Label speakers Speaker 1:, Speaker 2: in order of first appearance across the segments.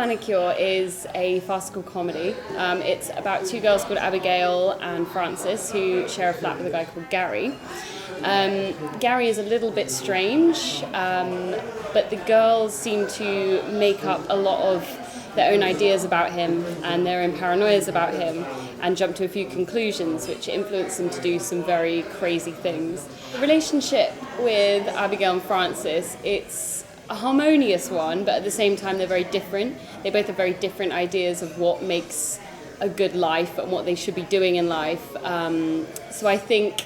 Speaker 1: Manicure is a farcical comedy. It's about two girls called Abigail and Frances who share a flat with a guy called Gary. Gary is a little bit strange, but the girls seem to make up a lot of their own ideas about him and their own paranoias about him and jump to a few conclusions which influence them to do some very crazy things. The relationship with Abigail and Frances, it's a harmonious one, but at the same time they're very different. They both have very different ideas of what makes a good life and what they should be doing in life. So I think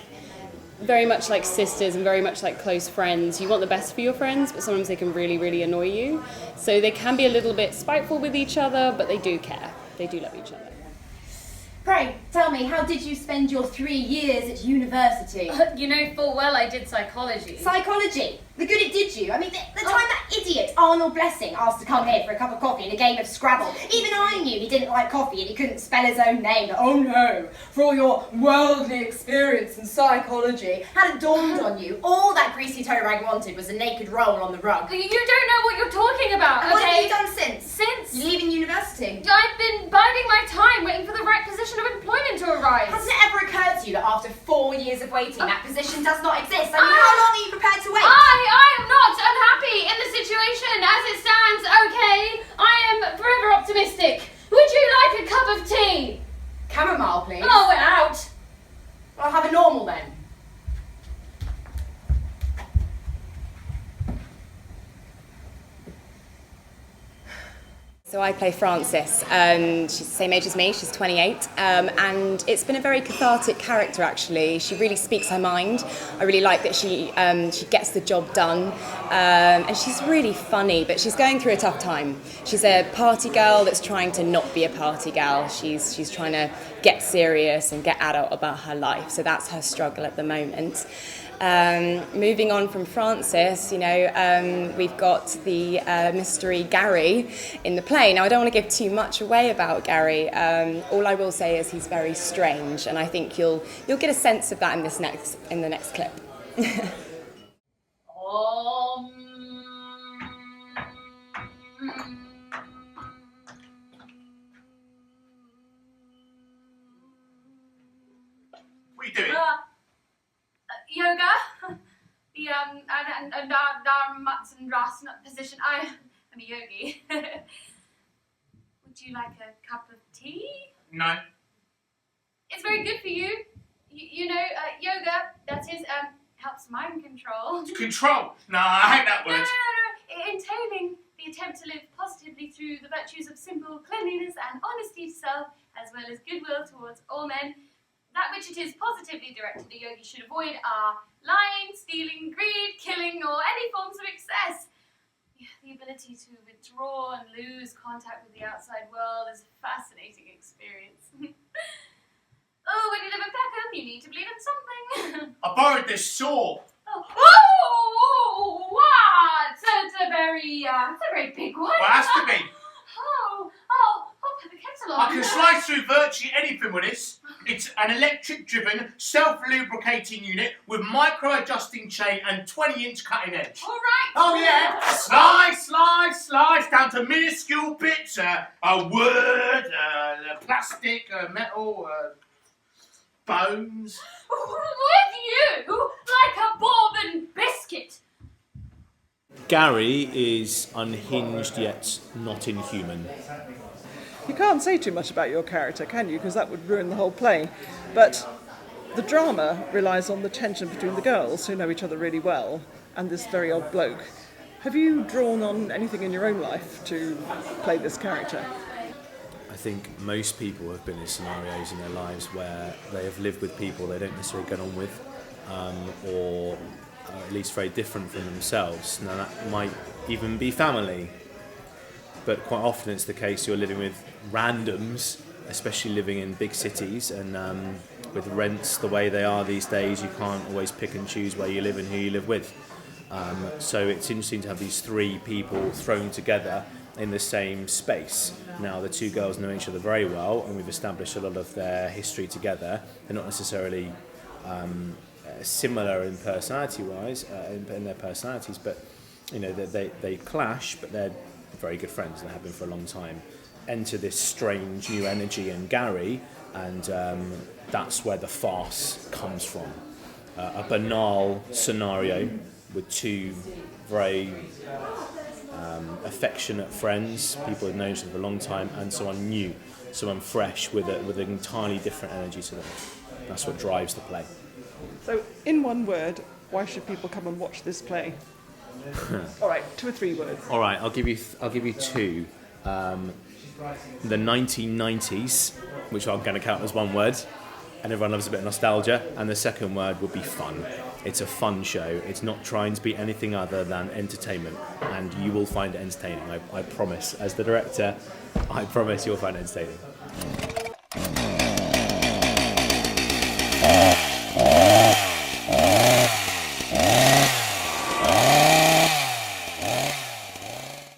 Speaker 1: very much like sisters and very much like close friends, you want the best for your friends, but sometimes they can really, really annoy you. So they can be a little bit spiteful with each other, but they do care. They do love each other.
Speaker 2: Pray, tell me, how did you spend your 3 years at university?
Speaker 3: You know full well I did psychology.
Speaker 2: Psychology? The good it did you. I mean, the time that idiot Arnold Blessing asked to come here for a cup of coffee and a game of Scrabble, even I knew he didn't like coffee and he couldn't spell his own name. But oh no, for all your worldly experience in psychology, hadn't dawned on you. All that greasy toe rag wanted was a naked roll on the rug.
Speaker 3: You don't know what you're talking about,
Speaker 2: And
Speaker 3: okay?
Speaker 2: what have you done since?
Speaker 3: Since?
Speaker 2: You're leaving university.
Speaker 3: I've been biding my time, waiting for the right position of employment to arise.
Speaker 2: Hasn't it ever occurred to you that after 4 years of waiting, that position does not exist? I mean, how long are you prepared to wait?
Speaker 3: I am not unhappy in the situation as it stands, okay? I am forever optimistic. Would you like a cup of tea?
Speaker 2: Chamomile, please.
Speaker 3: Oh, we're out.
Speaker 2: I'll have a normal then.
Speaker 4: So I play Frances. She's the same age as me, she's 28, and it's been a very cathartic character actually. She really speaks her mind. I really like that she gets the job done, and she's really funny, but she's going through a tough time. She's a party girl that's trying to not be a party gal. She's trying to get serious and get adult about her life, so that's her struggle at the moment. Moving on from Frances, we've got the mystery Gary in the play. Now, I don't want to give too much away about Gary. All I will say is he's very strange, and I think you'll get a sense of that in the next clip.
Speaker 5: What are you doing?
Speaker 3: Yoga, the and Dharmatsandasana position. I'm a yogi. Would you like a cup of tea?
Speaker 5: No.
Speaker 3: It's very good for you. Yoga, that is, helps mind control.
Speaker 5: Control? No, I hate that word.
Speaker 3: No. Entailing the attempt to live positively through the virtues of simple cleanliness and honesty to self, as well as goodwill towards all men. That which it is positively directed a yogi should avoid are lying, stealing, greed, killing, or any forms of excess. The ability to withdraw and lose contact with the outside world is a fascinating experience. When you live in Peckham, you need to believe in something.
Speaker 5: I borrowed this saw.
Speaker 3: What? It's a very big one.
Speaker 5: Well, it has to be.
Speaker 3: I'll put the kettle on.
Speaker 5: I can slice through virtually anything with this. It's an electric-driven, self-lubricating unit with micro-adjusting chain and 20-inch cutting edge.
Speaker 3: All right.
Speaker 5: Oh yeah, slice down to minuscule bits. A wood, plastic, metal, bones.
Speaker 3: With you, like a bourbon biscuit.
Speaker 6: Gary is unhinged yet not inhuman.
Speaker 7: You can't say too much about your character, can you? Because that would ruin the whole play. But the drama relies on the tension between the girls, who know each other really well, and this very odd bloke. Have you drawn on anything in your own life to play this character?
Speaker 6: I think most people have been in scenarios in their lives where they have lived with people they don't necessarily get on with, or at least very different from themselves. Now that might even be family, but quite often it's the case you're living with randoms, especially living in big cities, and with rents the way they are these days, you can't always pick and choose where you live and who you live with. So it's interesting to have these three people thrown together in the same space. Now the two girls know each other very well, and we've established a lot of their history together. They're not necessarily similar in personality-wise, in their personalities, but they clash, but they're very good friends, and they have been for a long time, enter this strange new energy in Gary, and that's where the farce comes from. A banal scenario with two very affectionate friends, people who've known each other for a long time, and someone new, someone fresh with an entirely different energy to them. That's what drives the play.
Speaker 7: So, in one word, why should people come and watch this play? All right, 2 or 3 words.
Speaker 6: All right, I'll give you 2. The 1990s, which I'm going to count as one word, and everyone loves a bit of nostalgia. And the second word would be fun. It's a fun show. It's not trying to be anything other than entertainment, and you will find it entertaining. I promise. As the director, I promise you'll find it entertaining.